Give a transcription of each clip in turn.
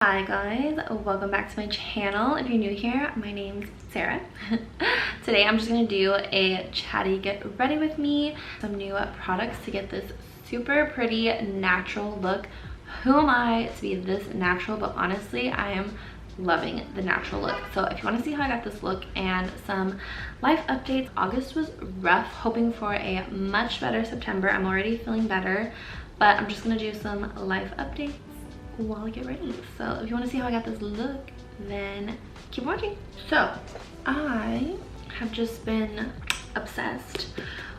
Hi guys, welcome back to my channel. If you're new here, my name's Sarah. Today I'm just gonna do a chatty get ready with me, some new products to get this super pretty natural look. Who am I to be this natural? But honestly, I am loving the natural look. So if you want to see how I got this look and some life updates, August was rough, hoping for a much better September. I'm already feeling better, but I'm just gonna do some life updates while I get ready. So if you want to see how I got this look, then keep watching. So I have just been obsessed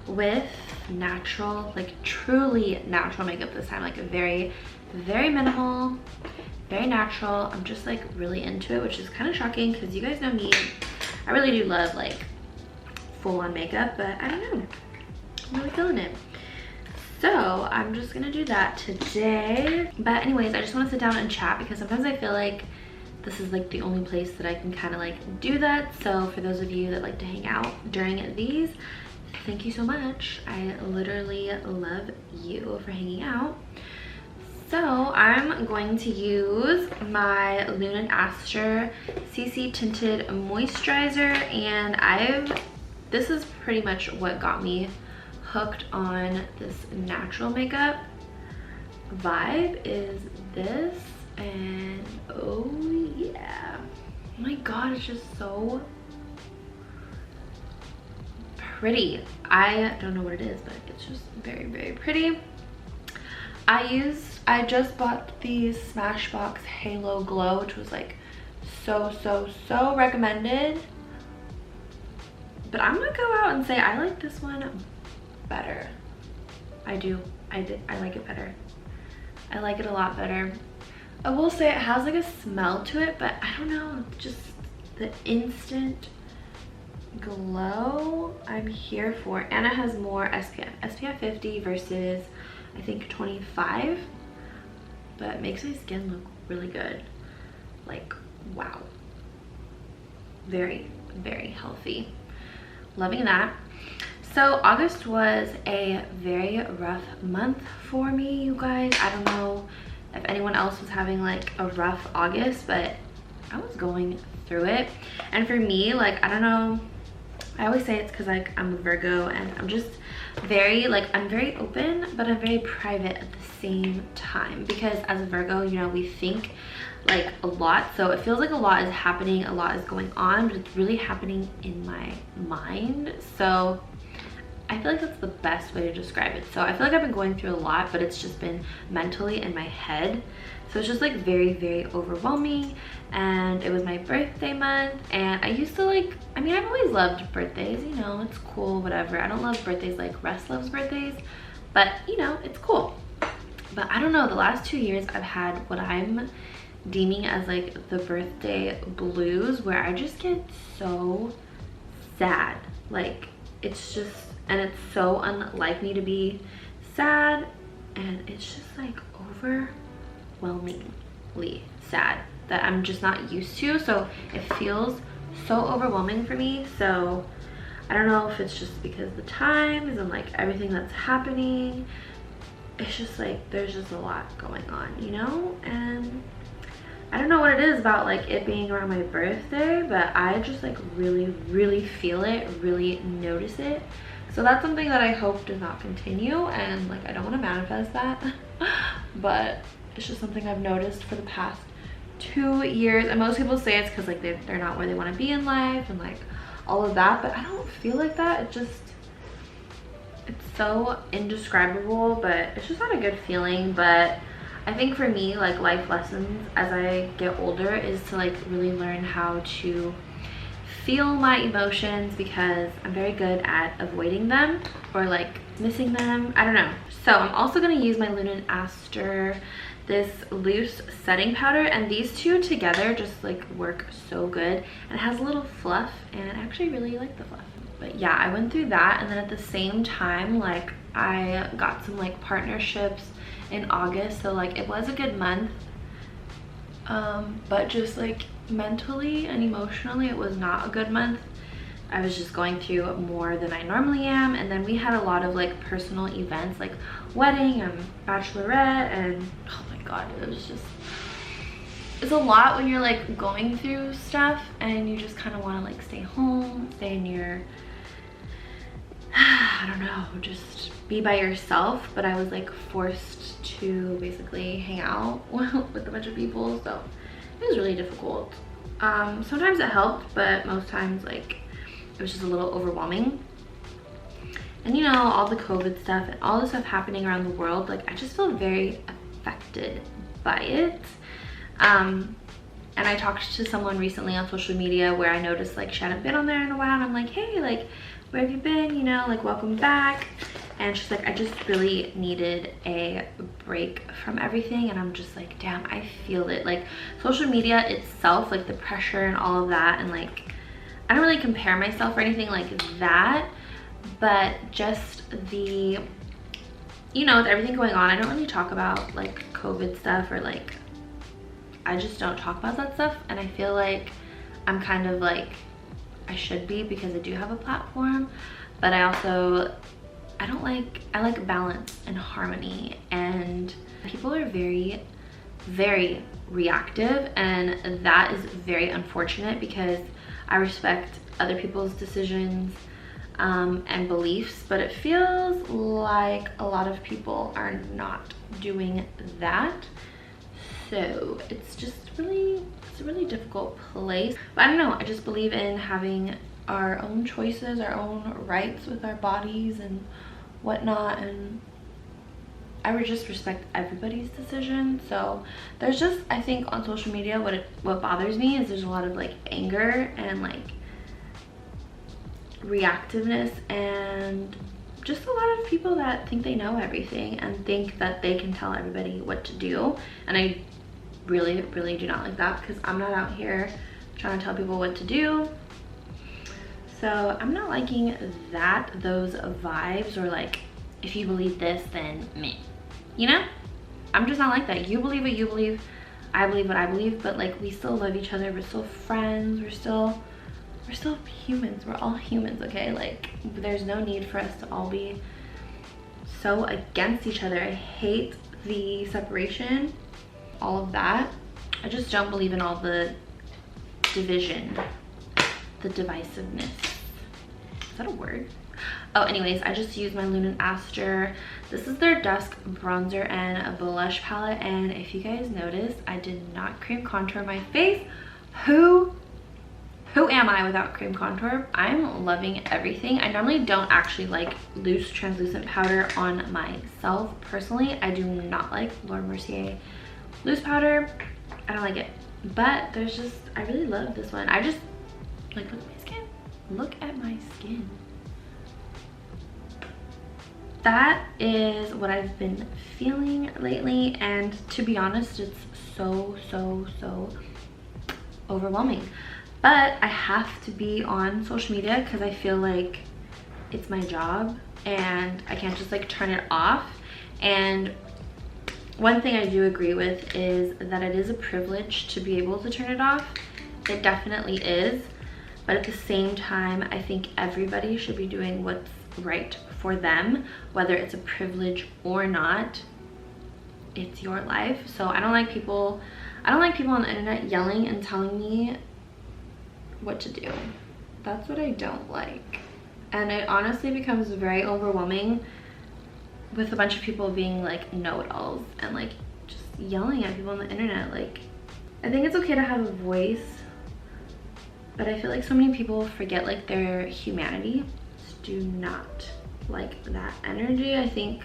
with natural, like truly natural makeup this time, like a very minimal, very natural. I'm just like really into it, which is kind of shocking because you guys know me, I really do love like full-on makeup, but I don't know, I'm really feeling it. So I'm just gonna do that today. But anyways, I just want to sit down and chat because sometimes I feel like this is like the only place that I can kind of like do that. So for those of you that like to hang out during these, thank you so much. I literally love you for hanging out. So I'm going to use my Luna & Aster CC Tinted Moisturizer, and this is pretty much what got me hooked on this natural makeup vibe, is this. And oh yeah, oh my god, it's just so pretty. I don't know what it is, but it's just very pretty. I just bought the Smashbox Halo Glow, which was like so recommended, but I'm gonna go out and say I like this one better. I like it better. I like it a lot better. I will say it has like a smell to it, but I don't know, just the instant glow I'm here for. And it has more SPF 50 versus I think 25, but it makes my skin look really good. Like, wow, very healthy. Loving that. So August was a very rough month for me, you guys. I don't know if anyone else was having like a rough August, but I was going through it. And for me, like, I don't know, I always say it's because like I'm a Virgo and I'm just very like, I'm very open, but I'm very private at the same time, because as a Virgo, you know, we think like a lot, so it feels like a lot is happening, a lot is going on, but it's really happening in my mind. So I feel like that's the best way to describe it. So I feel like I've been going through a lot, but it's just been mentally in my head. So it's just like very overwhelming. And it was my birthday month, and I used to like, I mean, I've always loved birthdays, you know, it's cool, whatever. I don't love birthdays like Russ loves birthdays, but you know, it's cool. But I don't know, the last 2 years I've had what I'm deeming as like the birthday blues, where I just get so sad. Like, it's just, and it's so unlike me to be sad, and it's just like overwhelmingly sad that I'm just not used to. So it feels so overwhelming for me. So I don't know if it's just because the times and like everything that's happening. It's just like there's just a lot going on, you know? And I don't know what it is about like it being around my birthday, but I just like really feel it, really notice it. So that's something that I hope does not continue, and like I don't want to manifest that, but it's just something I've noticed for the past 2 years. And most people say it's because like they're not where they want to be in life and like all of that, but I don't feel like that. It's so indescribable, but it's just not a good feeling. But I think for me, like life lessons as I get older is to like really learn how to feel my emotions, because I'm very good at avoiding them or like missing them. I don't know. So I'm also going to use my Luna & Aster this loose setting powder, and these two together just like work so good, and it has a little fluff, and I actually really like the fluff. But yeah, I went through that, and then at the same time like I got some like partnerships in August, so like it was a good month, but just like mentally and emotionally it was not a good month. I was just going through more than I normally am, and then we had a lot of like personal events like wedding and bachelorette, and oh my god, it was just it's a lot when you're like going through stuff and you just kind of want to like stay home, stay in your, I don't know, just be by yourself. But I was like forced to basically hang out with a bunch of people, so it was really difficult. Sometimes it helped, but most times like it was just a little overwhelming. And you know, all the COVID stuff and all the stuff happening around the world, like I just feel very affected by it. And I talked to someone recently on social media where I noticed like she hadn't been on there in a while, and I'm like, hey, like where have you been, you know, like welcome back. And she's like, I just really needed a break from everything. And I'm just like, damn, I feel it. Like social media itself, like the pressure and all of that, and like I don't really compare myself or anything like that, but just the, you know, with everything going on, I don't really talk about like COVID stuff, or like I just don't talk about that stuff. And I feel like I'm kind of like, I should be, because I do have a platform, but I also, I like balance and harmony. And people are very, very reactive, and that is very unfortunate, because I respect other people's decisions and beliefs, but it feels like a lot of people are not doing that. So it's just really, it's a really difficult place. But I don't know, I just believe in having our own choices, our own rights with our bodies and whatnot, and I would just respect everybody's decision. So there's just, I think on social media, what bothers me is there's a lot of like anger and like reactiveness, and just a lot of people that think they know everything and think that they can tell everybody what to do. And I really, really do not like that, because I'm not out here trying to tell people what to do. So I'm not liking those vibes, or like, if you believe this, then me, you know? I'm just not like that. You believe what you believe, I believe what I believe, but like we still love each other, we're still friends, we're still humans, we're all humans, okay? Like there's no need for us to all be so against each other. I hate the separation, all of that. I just don't believe in all the division, the divisiveness. Is that a word? Oh, anyways, I just used my Luna Aster. This is their Dusk Bronzer and a Blush palette, and if you guys noticed, I did not cream contour my face. Who am I without cream contour? I'm loving everything. I normally don't actually like loose translucent powder on myself. Personally, I do not like Laura Mercier loose powder. I don't like it. But there's just, I really love this one. I just, like, look at my skin. Look at my skin. That is what I've been feeling lately. And to be honest, it's so overwhelming. But I have to be on social media because I feel like it's my job and I can't just like turn it off. And one thing I do agree with is that it is a privilege to be able to turn it off. It definitely is. But at the same time, I think everybody should be doing what's right for them, whether it's a privilege or not. It's your life. So I don't like people on the internet yelling and telling me what to do. That's what I don't like. And it honestly becomes very overwhelming with a bunch of people being like know-it-alls and like just yelling at people on the internet. Like, I think it's okay to have a voice, but I feel like so many people forget like their humanity. Just do not like that energy. I think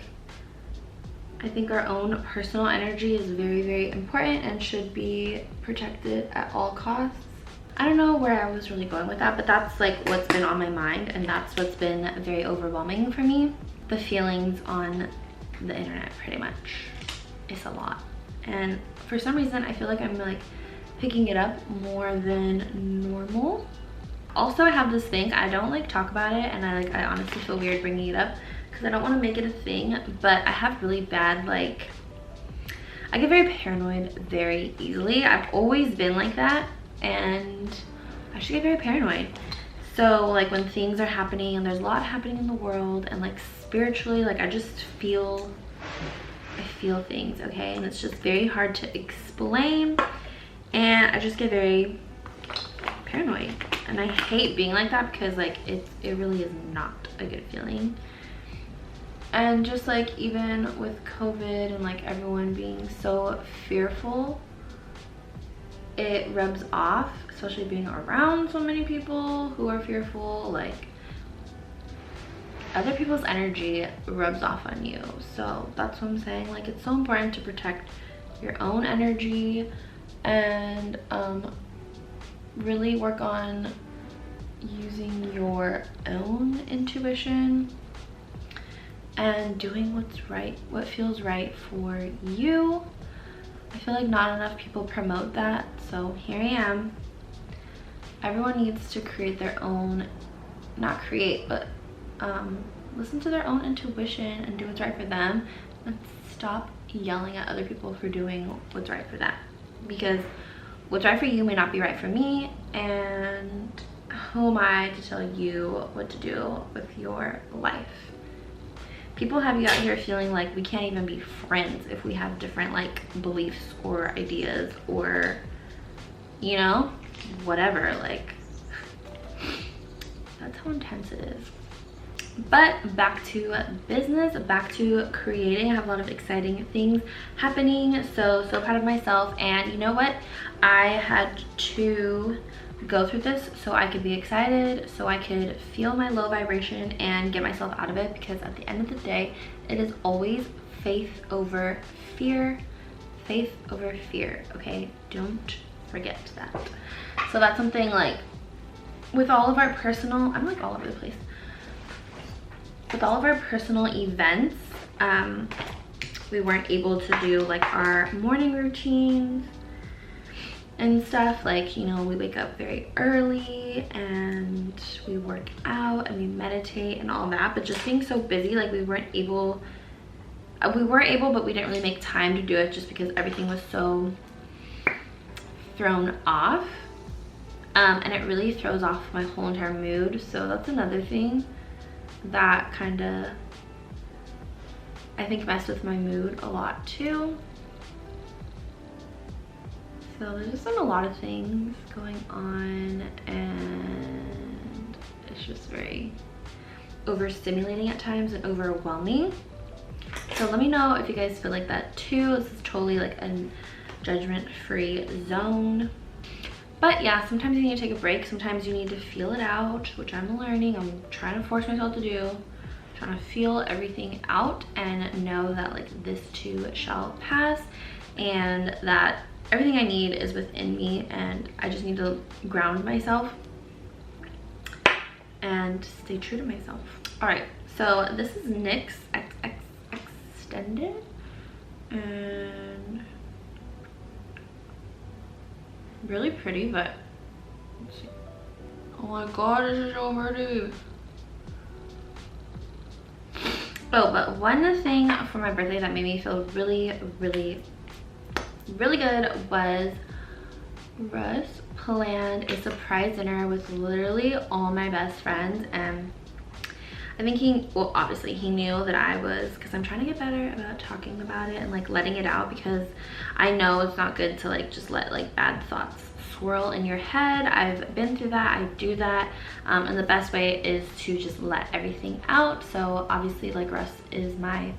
our own personal energy is very important and should be protected at all costs. I don't know where I was really going with that, but that's like what's been on my mind, and that's what's been very overwhelming for me. The feelings on the internet, pretty much. It's a lot. And for some reason, I feel like I'm like picking it up more than normal. Also, I have this thing, I don't like talk about it, and I honestly feel weird bringing it up because I don't want to make it a thing, but I have really bad, like, I get very paranoid very easily. I've always been like that, and I should get very paranoid. So like when things are happening and there's a lot happening in the world, and like spiritually, like I feel things, okay? And it's just very hard to explain. and I just get very paranoid, and I hate being like that because like it really is not a good feeling. And just like even with COVID and like everyone being so fearful, it rubs off, especially being around so many people who are fearful. Like other people's energy rubs off on you. So that's what I'm saying, like it's so important to protect your own energy and really work on using your own intuition and doing what's right, what feels right for you. I feel like not enough people promote that, so here I am. Everyone needs to create their own, not create, but listen to their own intuition and do what's right for them, and stop yelling at other people for doing what's right for them, because what's right for you may not be right for me, and who am I to tell you what to do with your life? People have you out here feeling like we can't even be friends if we have different like beliefs or ideas or, you know, whatever. Like that's how intense it is. But back to business, back to creating. I have a lot of exciting things happening, so proud of myself. And you know what, I had to go through this so I could be excited, so I could feel my low vibration and get myself out of it, because at the end of the day it is always faith over fear, faith over fear. Okay, don't forget that. So that's something like with all of our personal, I'm like all over the place, with all of our personal events, we weren't able to do like our morning routines and stuff. Like, you know, we wake up very early and we work out and we meditate and all that, but just being so busy, like we were able, but we didn't really make time to do it just because everything was so thrown off. And it really throws off my whole entire mood. So that's another thing that kind of, I think, messed with my mood a lot too. So there's just been a lot of things going on, and it's just very overstimulating at times and overwhelming. So let me know if you guys feel like that too. This is totally like a judgment-free zone. But yeah, sometimes you need to take a break. Sometimes you need to feel it out, which I'm learning. I'm trying to force myself to do. Trying to feel everything out and know that like this too shall pass, and that everything I need is within me, and I just need to ground myself and stay true to myself. All right, so this is NYX Extended, and really pretty, but let's see. Oh my god, this is so pretty. Oh, but one thing for my birthday that made me feel really good was Russ planned a surprise dinner with literally all my best friends. And I think he, well, obviously he knew that I was, because I'm trying to get better about talking about it and like letting it out, because I know it's not good to like just let like bad thoughts swirl in your head. I've been through that, I do that, and the best way is to just let everything out. So obviously like Russ is my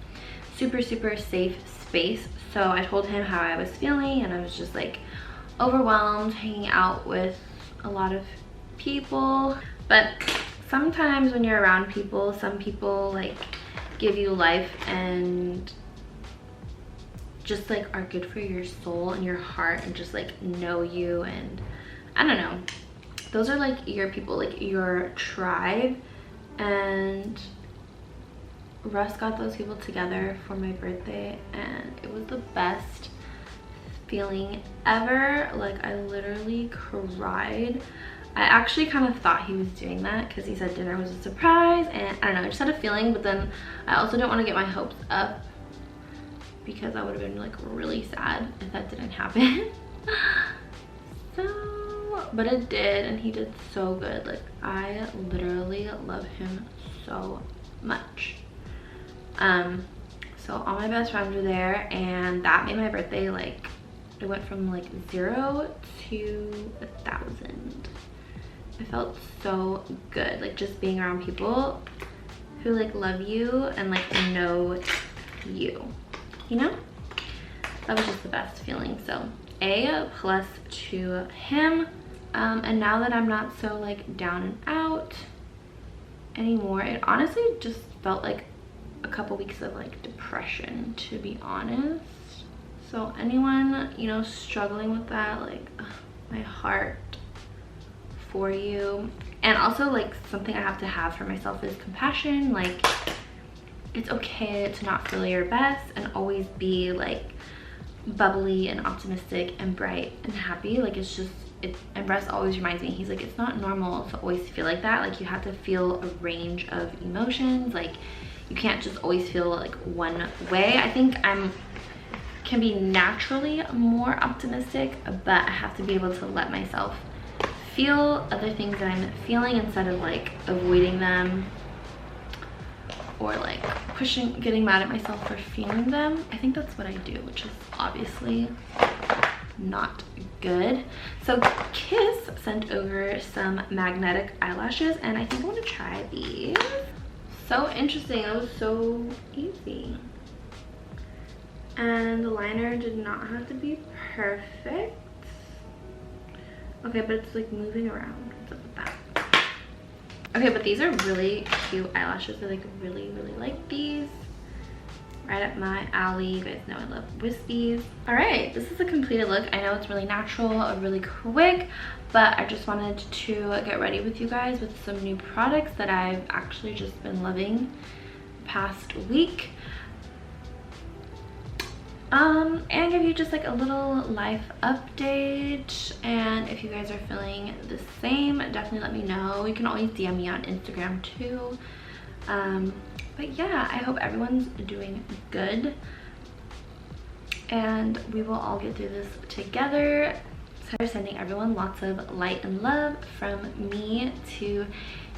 super safe space. So I told him how I was feeling, and I was just like overwhelmed hanging out with a lot of people. But sometimes when you're around people, some people like give you life and just like are good for your soul and your heart and just like know you, and I don't know, those are like your people, like your tribe. And Russ got those people together for my birthday, and it was the best feeling ever. Like I literally cried. I actually kind of thought he was doing that because he said dinner was a surprise, and I don't know, I just had a feeling. But then I also didn't want to get my hopes up, because I would have been like really sad if that didn't happen. So, but it did, and he did so good. Like I literally love him so much. So all my best friends were there, and that made my birthday like It went from like 0 to 1,000. I felt so good, like just being around people who like love you and like know you, you know? That was just the best feeling. So A+ to him. And now that I'm not so like down and out anymore, it honestly just felt like a couple weeks of like depression, to be honest. So anyone, you know, struggling with that, like, my heart for you. And also like something I have to have for myself is compassion. Like, it's okay to not feel your best and always be like bubbly and optimistic and bright and happy. Like, it's just, and Russ always reminds me, he's like, it's not normal to always feel like that. Like, you have to feel a range of emotions. Like, you can't just always feel like one way. I think can be naturally more optimistic, but I have to be able to let myself feel other things that I'm feeling instead of like avoiding them or like getting mad at myself for feeling them. I think that's what I do, which is obviously not good. So Kiss sent over some magnetic eyelashes, and I think I want to try these. So interesting. It was so easy. And the liner did not have to be perfect. Okay, but it's like moving around. What's up with that? Okay, but these are really cute eyelashes. I like really like these. Right up my alley. You guys know I love wispies. All right, this is a completed look. I know it's really natural, really quick, but I just wanted to get ready with you guys with some new products that I've actually just been loving the past week. And give you just like a little life update. And if you guys are feeling the same, definitely let me know. You can always DM me on Instagram too. But yeah, I hope everyone's doing good, and we will all get through this together. So I'm sending everyone lots of light and love from me to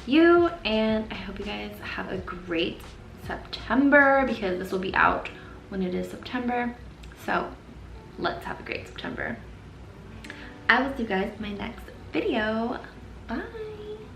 you, and I hope you guys have a great September, because this will be out when it is September. So let's have a great September. I will see you guys in my next video. Bye.